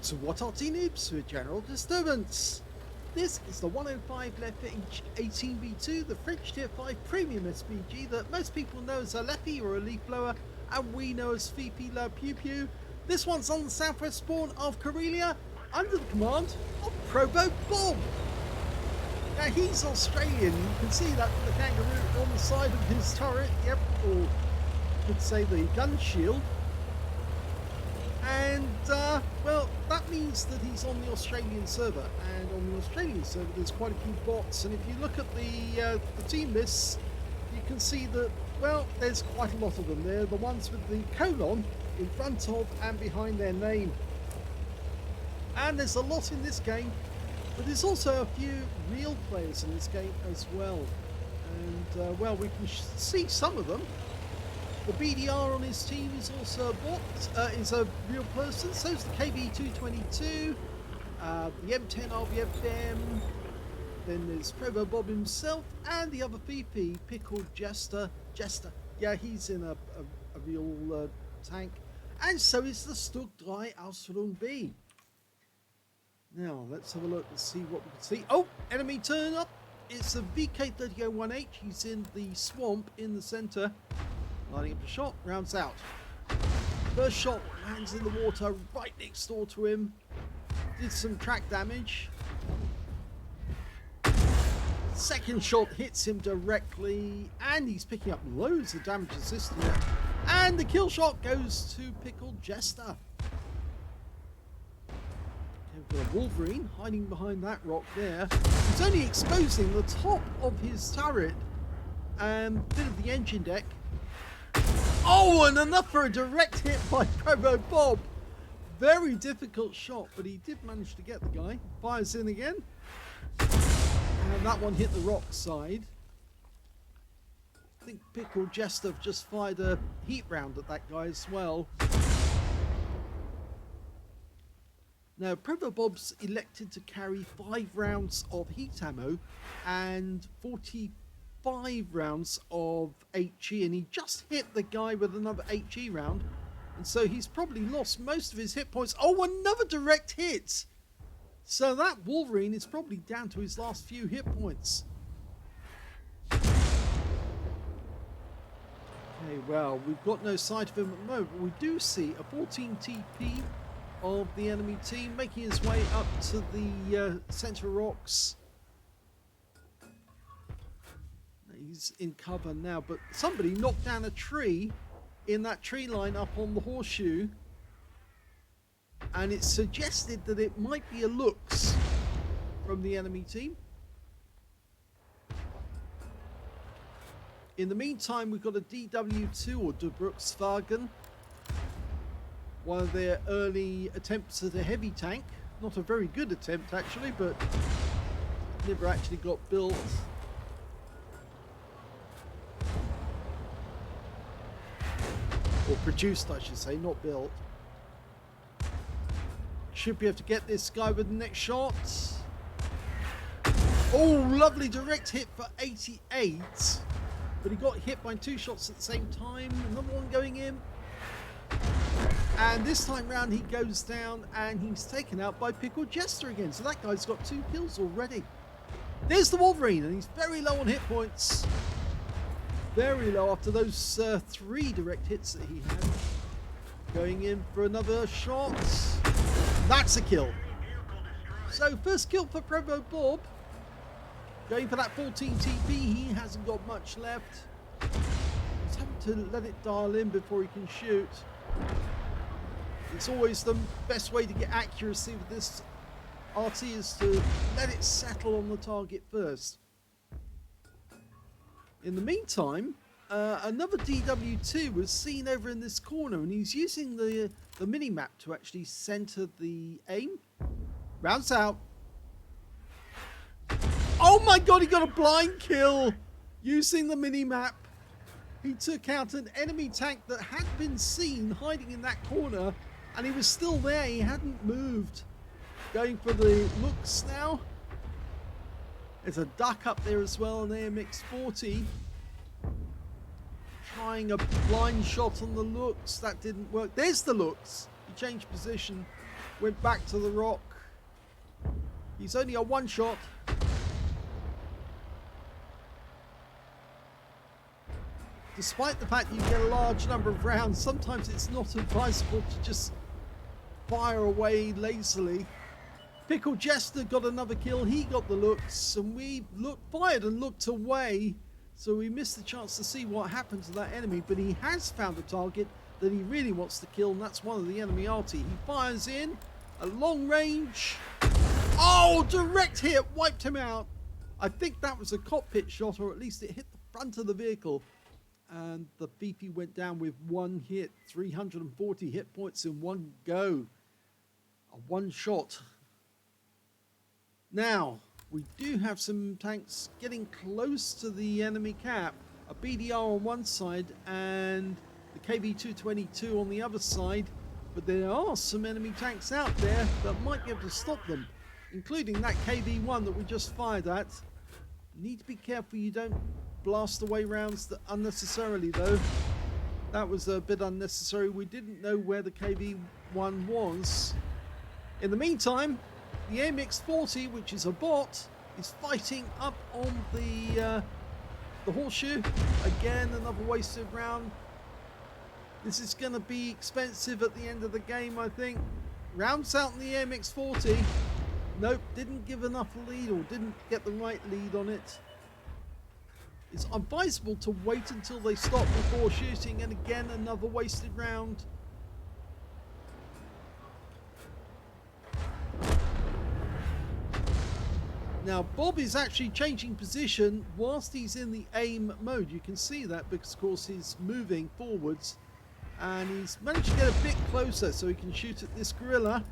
to What Arty Noobs with general disturbance. This is the 105 leFH18B2, the French Tier 5 premium SPG that most people know as a leFH or a leaf blower, and we know as VP La Pew Pew. This one's on the southwest spawn of Karelia under the command of ProvoBob. Now he's Australian, you can see that the kangaroo on the side of his turret, yep, or you could say the gun shield. And, well, that means that he's on the Australian server, and on the Australian server there's quite a few bots, and if you look at the team lists, you can see that, well, there's quite a lot of them. They're the ones with the colon in front of and behind their name. And there's a lot in this game, but there's also a few real players in this game as well. And, well, we can see some of them. The BDR on his team is also a bot, is a real person, so is the KB222, the M10R-M, then there's ProvoBob himself, and the other VP, Pickled Jester. Yeah, he's in a real tank, and so is the Stug 3 Aslains B. Now, let's have a look and see what we can see. Oh, enemy turn up! It's a VK3001H, he's in the swamp in the centre. Lining up a shot, rounds out. First shot lands in the water right next door to him. Did some track damage. Second shot hits him directly, and he's picking up loads of damage assisting it. And the kill shot goes to Pickled Jester. We've got a Wolverine hiding behind that rock there. He's only exposing the top of his turret and a bit of the engine deck. Oh, and enough for a direct hit by ProvoBob. Very difficult shot, but he did manage to get the guy. Fires in again. And that one hit the rock side. I think Pickled Jester just fired a heat round at that guy as well. Now, ProvoBob's elected to carry 5 rounds of heat ammo and 45 rounds of HE, and he just hit the guy with another HE round, and so he's probably lost most of his hit points. Oh, another direct hit! So that Wolverine is probably down to his last few hit points. Okay, well, we've got no sight of him at the moment, but we do see a 14 TP of the enemy team making his way up to the center rocks. He's in cover now, but somebody knocked down a tree in that tree line up on the horseshoe, and it suggested that it might be a Lux from the enemy team. In the meantime, we've got a DW2 or Debruxwagen, one of their early attempts at a heavy tank. Not a very good attempt actually, but never actually got built. Or produced, I should say, not built. Should be able to get this guy with the next shot. Oh, lovely direct hit for 88. But he got hit by 2 shots at the same time. Another one going in. And this time round he goes down and he's taken out by Pickled Jester again. So that guy's got 2 kills already. There's the Wolverine, and he's very low on hit points. Very low after those 3 direct hits that he had. Going in for another shot. That's a kill. So first kill for ProvoBob. Going for that 14 TP. He hasn't got much left. He's having to let it dial in before he can shoot. It's always the best way to get accuracy with this Arty is to let it settle on the target first. In the meantime, another DW2 was seen over in this corner, and he's using the mini-map to actually center the aim. Rounds out. Oh my god, he got a blind kill using the mini-map. He took out an enemy tank that had been seen hiding in that corner, and he was still there, he hadn't moved. Going for the looks now. There's a duck up there as well, an AMX-40. Trying a blind shot on the looks, that didn't work. There's the looks. He changed position. went back to the rock. He's only a one shot. Despite the fact you get a large number of rounds, sometimes it's not advisable to just fire away lazily. Pickle Jester got another kill, he got the looks, and we fired and looked away, so we missed the chance to see what happened to that enemy, but he has found a target that he really wants to kill, and that's one of the enemy Arty. He fires in at long range. Oh, direct hit, wiped him out. I think that was a cockpit shot, or at least it hit the front of the vehicle. And the BP went down with one hit, 340 hit points in one go. A one shot. Now, we do have some tanks getting close to the enemy cap. A BDR on one side and the KV-222 on the other side. But there are some enemy tanks out there that might be able to stop them, including that KV-1 that we just fired at. Need to be careful you don't blast away rounds unnecessarily though. That was a bit unnecessary. We didn't know where the KV-1 was. In the meantime, the AMX-40, which is a bot, is fighting up on the horseshoe. Again, another wasted round. This is going to be expensive at the end of the game, I think. Rounds out in the AMX-40. Nope, didn't give enough lead, or didn't get the right lead on it. It's advisable to wait until they stop before shooting, and again another wasted round. Now Bob is actually changing position whilst he's in the aim mode. You can see that because of course he's moving forwards, and he's managed to get a bit closer so he can shoot at this gorilla.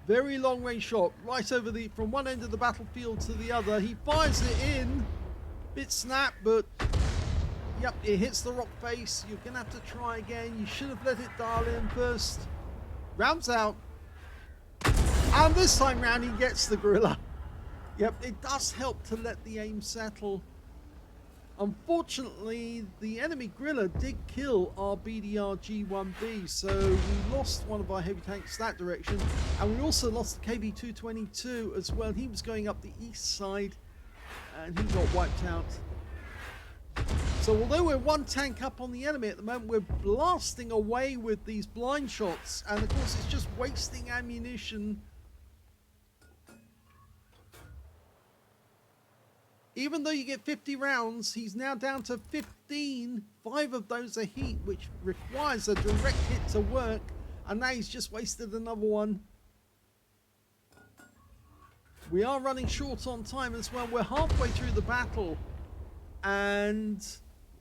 Very long range shot right over from one end of the battlefield to the other. He fires it in. Bit snap, but yep, it hits the rock face. You're gonna have to try again. You should have let it dial in first. Rounds out, and this time round he gets the gorilla. Yep, it does help to let the aim settle. Unfortunately, the enemy gorilla did kill our BDR G1B, so we lost one of our heavy tanks that direction, and we also lost the KV-222 as well. He was going up the east side, and he got wiped out. So although we're one tank up on the enemy at the moment, we're blasting away with these blind shots, and of course it's just wasting ammunition. Even though you get 50 rounds, he's now down to 15. 5 of those are heat, which requires a direct hit to work, and now he's just wasted another one. We are running short on time as well. We're halfway through the battle, and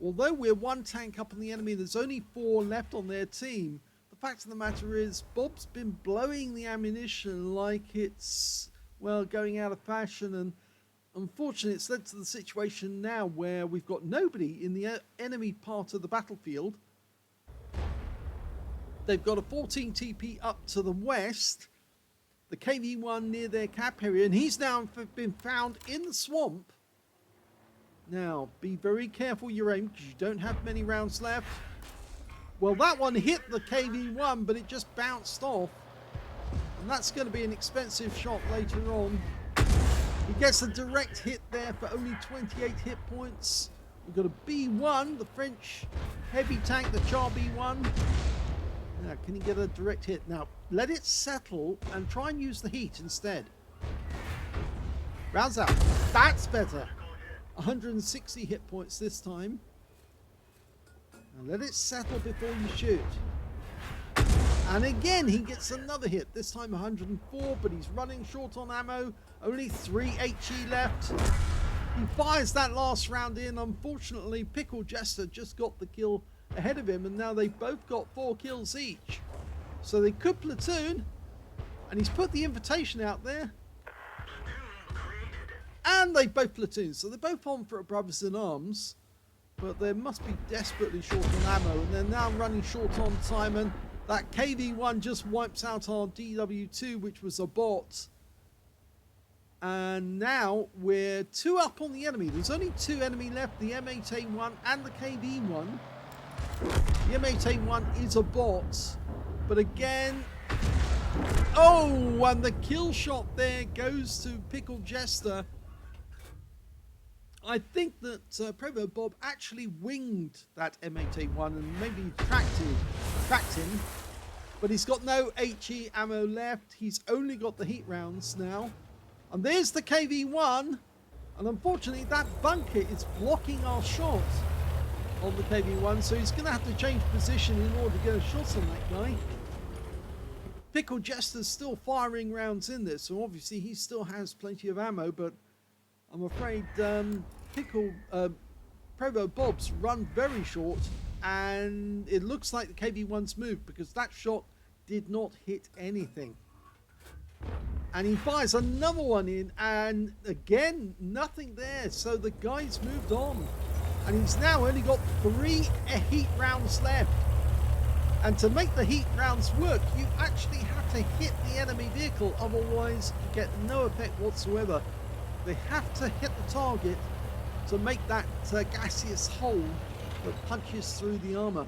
although we're one tank up on the enemy, there's only 4 left on their team. The fact of the matter is, Bob's been blowing the ammunition like it's, well, going out of fashion, and unfortunately it's led to the situation now where we've got nobody in the enemy part of the battlefield. They've got a 14 TP up to the west. The KV-1 near their cap area, and he's now been found in the swamp. Now, be very careful your aim, because you don't have many rounds left. Well, that one hit the KV-1, but it just bounced off. And that's going to be an expensive shot later on. He gets a direct hit there for only 28 hit points. We've got a B1, the French heavy tank, the Char B1. Now, can he get a direct hit? Now, let it settle and try and use the heat instead. Rounds out. That's better. 160 hit points this time. Now, let it settle before you shoot. And again, he gets another hit. This time 104, but he's running short on ammo. Only 3 HE left. He fires that last round in. Unfortunately, Pickle Jester just got the kill ahead of him, and now they've both got 4 kills each. So they could platoon, and he's put the invitation out there. And they both platoon, so they're both on for a brothers in arms, but they must be desperately short on ammo, and they're now running short on time, and that KV-1 just wipes out our DW2, which was a bot. And now we're 2 up on the enemy. There's only 2 enemy left, the M8A1 and the KV-1. The M8A1 is a bot, but again, Oh, and the kill shot there goes to Pickle Jester. I think that ProvoBob actually winged that M8A1 and maybe tracked him, but he's got no HE ammo left. He's only got the heat rounds now. And there's the KV1, and unfortunately that bunker is blocking our shot on the KV1, so he's going to have to change position in order to get a shot on that guy. Pickle Jester's still firing rounds in this, so obviously he still has plenty of ammo, but I'm afraid ProvoBob's run very short, and it looks like the KV1's moved because that shot did not hit anything. And he fires another one in, and again, nothing there. So the guy's moved on, and he's now only got 3 heat rounds left. And to make the heat rounds work, you actually have to hit the enemy vehicle, otherwise you get no effect whatsoever. They have to hit the target to make that gaseous hole that punches through the armor.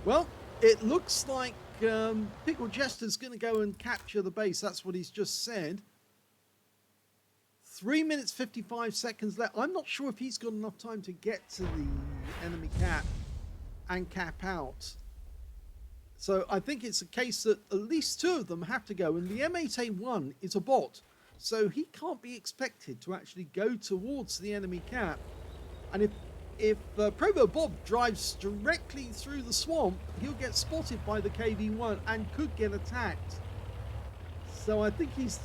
Well, it looks like Pickle Jester's going to go and capture the base. That's what he's just said. 3 minutes 55 seconds left. I'm not sure if he's got enough time to get to the enemy cap and cap out. So I think it's a case that at least 2 of them have to go, and the M8A1 is a bot, so he can't be expected to actually go towards the enemy cap. And if ProvoBob drives directly through the swamp, he'll get spotted by the KV1 and could get attacked. So I think he's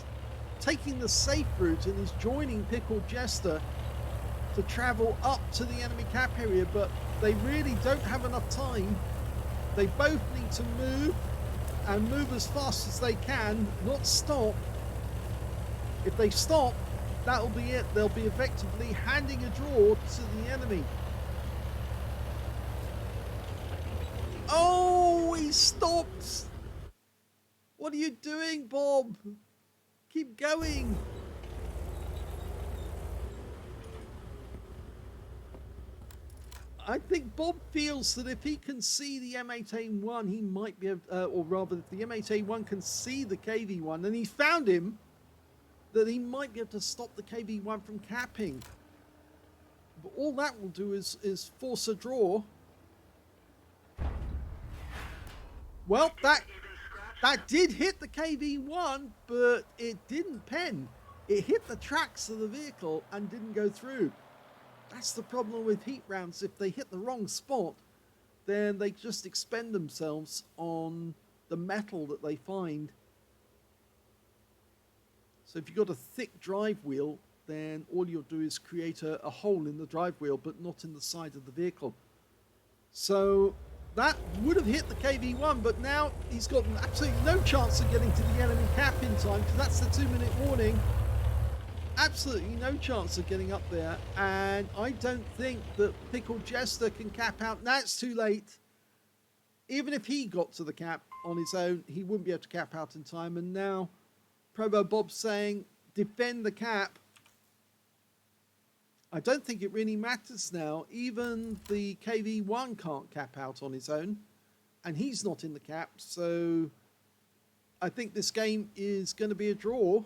taking the safe route and is joining Pickle Jester to travel up to the enemy cap area, but they really don't have enough time. They both need to move, and move as fast as they can, not stop. If they stop, that'll be it. They'll be effectively handing a draw to the enemy. Oh, he stopped. What are you doing, Bob? Keep going. I think Bob feels that if he can see the M8A1, he might be able, or rather, if the M8A1 can see the KV1, and he found him, that he might be able to stop the KV1 from capping. But all that will do is force a draw. Well, that did hit the KV1, but it didn't pen. It hit the tracks of the vehicle and didn't go through. That's the problem with heat rounds. If they hit the wrong spot, then they just expend themselves on the metal that they find. So if you've got a thick drive wheel, then all you'll do is create a hole in the drive wheel, but not in the side of the vehicle. So that would have hit the KV1, but now he's got absolutely no chance of getting to the enemy cap in time, because that's the 2-minute warning. Absolutely no chance of getting up there, and I don't think that Pickle Jester can cap out. Now it's too late. Even if he got to the cap on his own, he wouldn't be able to cap out in time, and now ProvoBob's saying, defend the cap. I don't think it really matters now. Even the KV1 can't cap out on his own, and he's not in the cap, so I think this game is going to be a draw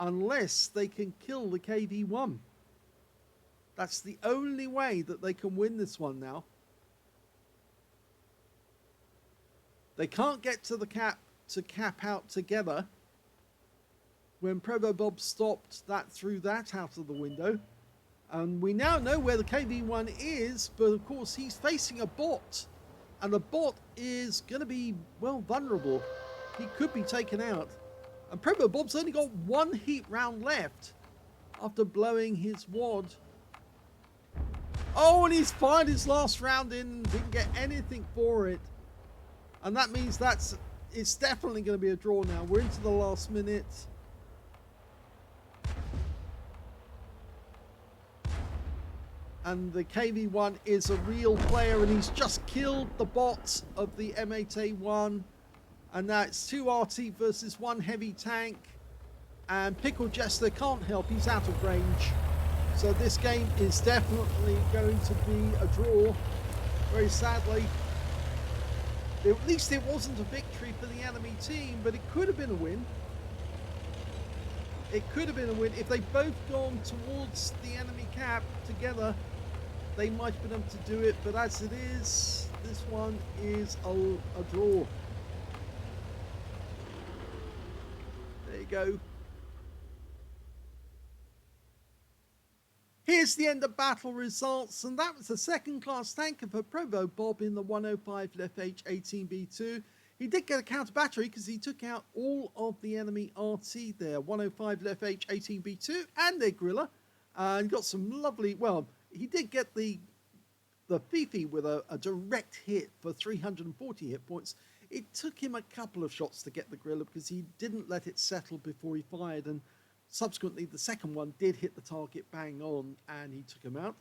unless they can kill the KV1. That's the only way that they can win this one now. They can't get to the cap to cap out together. When ProvoBob stopped, that threw that out of the window. And we now know where the KV1 is, but of course he's facing a bot. And the bot is going to be, well, vulnerable. He could be taken out. And ProvoBob's only got 1 heat round left after blowing his wad. Oh, and he's fired his last round in, didn't get anything for it. And that means it's definitely going to be a draw now. We're into the last minute. And the KV1 is a real player, and he's just killed the bot of the M8A1. And now it's 2 Arty versus 1 heavy tank. And Pickle Jester can't help, he's out of range. So this game is definitely going to be a draw, very sadly. At least it wasn't a victory for the enemy team, but it could have been a win. It could have been a win. If they'd both gone towards the enemy cap together, they might have been able to do it, but as it is, this one is a draw. There you go. Here's the end of battle results, and that was the second-class tanker for ProvoBob in the 105 leFH18B2. He did get a counter battery because he took out all of the enemy Arty there, 105 leFH18B2 and their Gorilla, and got some lovely, well, he did get the Fifi with a direct hit for 340 hit points. It took him a couple of shots to get the Gorilla because he didn't let it settle before he fired, and subsequently the second one did hit the target bang on and he took him out.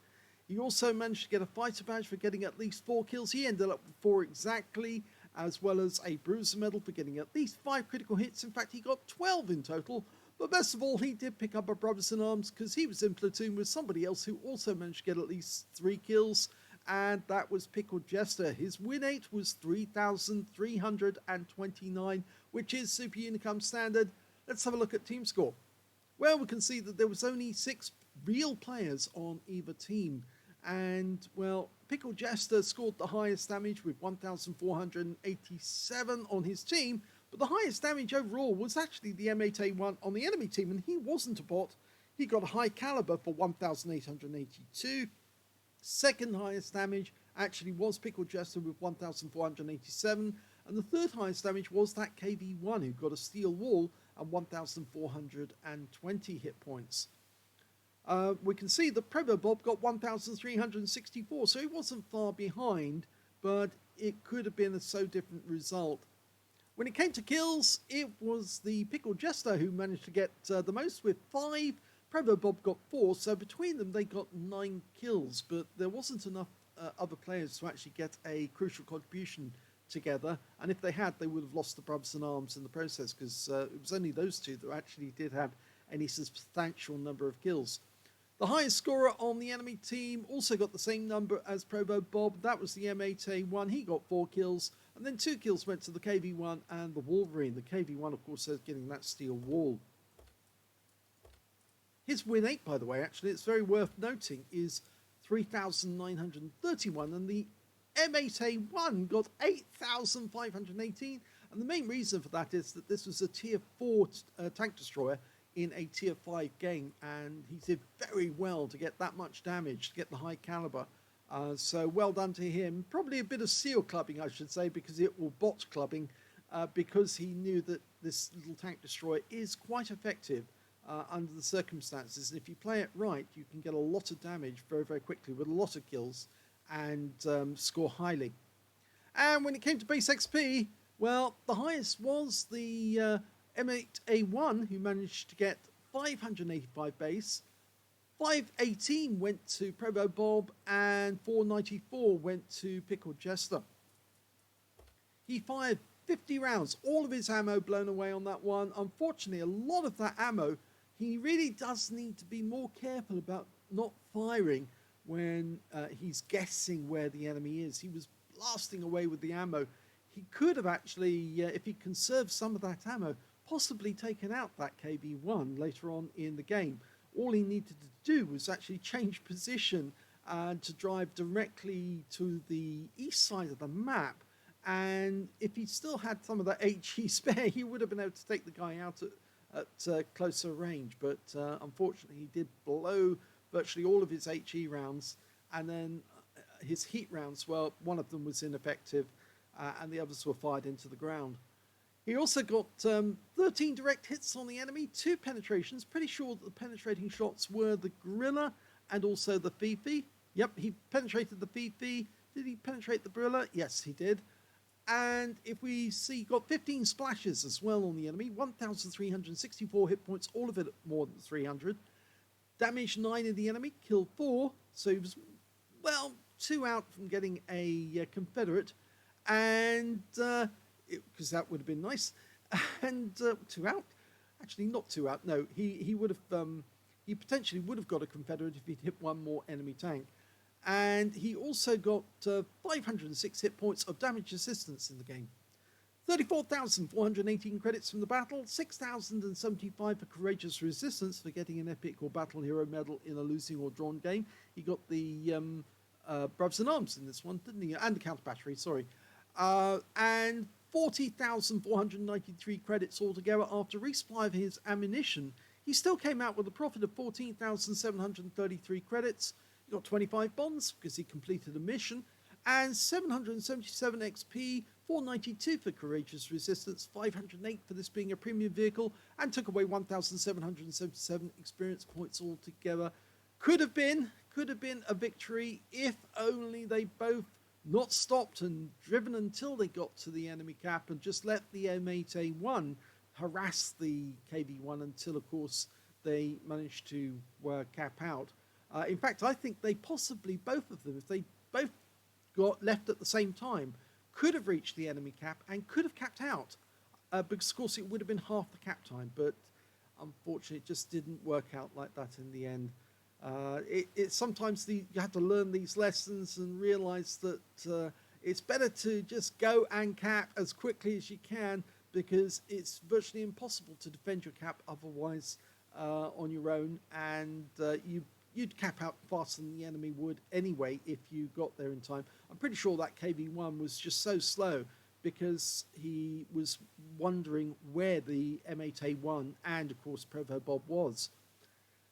He also managed to get a fighter badge for getting at least 4 kills. He ended up with 4 exactly, as well as a bruiser medal for getting at least 5 critical hits. In fact, he got 12 in total. But best of all, he did pick up a brothers in arms because he was in platoon with somebody else who also managed to get at least 3 kills, and that was Pickled Jester. His win rate was 3,329, which is Super Unicum standard. Let's have a look at team score. Well, we can see that there was only 6 real players on either team. And, well, Pickled Jester scored the highest damage with 1,487 on his team. But the highest damage overall was actually the M8A1 on the enemy team. And he wasn't a bot. He got a high caliber for 1,882. Second highest damage actually was Pickled Jester with 1,487. And the third highest damage was that KV1 who got a steel wall and 1,420 hit points. We can see that ProvoBob got 1,364, so he wasn't far behind, but it could have been a so different result. When it came to kills, it was the Pickled Jester who managed to get the most with 5. ProvoBob got 4, so between them they got 9 kills, but there wasn't enough other players to actually get a crucial contribution together, and if they had, they would have lost the brothers in arms in the process, because it was only those two that actually did have any substantial number of kills. The highest scorer on the enemy team also got the same number as ProvoBob. That was the M8A1. He got 4 kills, and then 2 kills went to the KV1 and the Wolverine. The KV1, of course, is getting that steel wall. His win rate, by the way, actually, it's very worth noting, is 3,931, and the M8A1 got 8,518, and the main reason for that is that this was a tier 4 tank destroyer in a tier 5 game, and he did very well to get that much damage, to get the high caliber. So well done to him. Probably a bit of seal clubbing, I should say, because it will bot clubbing, because he knew that this little tank destroyer is quite effective under the circumstances. And if you play it right, you can get a lot of damage very, very quickly with a lot of kills and score highly. And when it came to base XP, well, the highest was the M8A1, who managed to get 585 base. 518 went to ProvoBob, and 494 went to Pickled Jester. He fired 50 rounds, all of his ammo blown away on that one. Unfortunately, a lot of that ammo, he really does need to be more careful about not firing when he's guessing where the enemy is. He was blasting away with the ammo. He could have actually, if he conserved some of that ammo, possibly taken out that KV1 later on in the game. All he needed to do was actually change position and to drive directly to the east side of the map. And if he still had some of that HE spare, he would have been able to take the guy out at closer range. But unfortunately, he did blow virtually all of his HE rounds. And then his heat rounds, well, one of them was ineffective, and the others were fired into the ground. He also got 13 direct hits on the enemy, 2 penetrations. Pretty sure that the penetrating shots were the Gorilla and also the Fifi. Yep, he penetrated the Fifi. Did he penetrate the Gorilla? Yes, he did. And if we see, got 15 splashes as well on the enemy, 1,364 hit points, all of it at more than 300. Damaged 9 of the enemy, killed 4. So he was, well, 2 out from getting a Confederate. And because that would have been nice, and 2 out, actually not 2 out, no, he would have, he potentially would have got a Confederate if he'd hit 1 more enemy tank. and he also got 506 hit points of damage assistance in the game. 34,418 credits from the battle, 6,075 for courageous resistance for getting an epic or battle hero medal in a losing or drawn game. He got the Brothers in Arms in this one, didn't he? And the counter battery, sorry. And 40,493 credits altogether after resupply of his ammunition. He still came out with a profit of 14,733 credits. He got 25 bonds because he completed a mission, and 777 XP, 492 for courageous resistance, 508 for this being a premium vehicle, and took away 1,777 experience points altogether. Could have been a victory if only they both not stopped and driven until they got to the enemy cap and just let the M8A1 harass the KV1 until, of course, they managed to cap out. In fact, I think they possibly, both of them, if they both got left at the same time, could have reached the enemy cap and could have capped out, because of course it would have been half the cap time, but unfortunately it just didn't work out like that in the end. Sometimes you have to learn these lessons and realize that it's better to just go and cap as quickly as you can, because it's virtually impossible to defend your cap otherwise on your own, and you'd cap out faster than the enemy would anyway if you got there in time. I'm pretty sure that KV1 was just so slow because he was wondering where the M8A1 and, of course, ProvoBob was.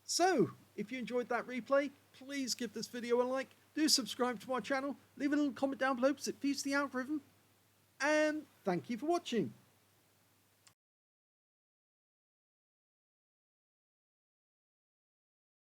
So, if you enjoyed that replay, please give this video a like, do subscribe to my channel, leave a little comment down below because it feeds the algorithm, and thank you for watching.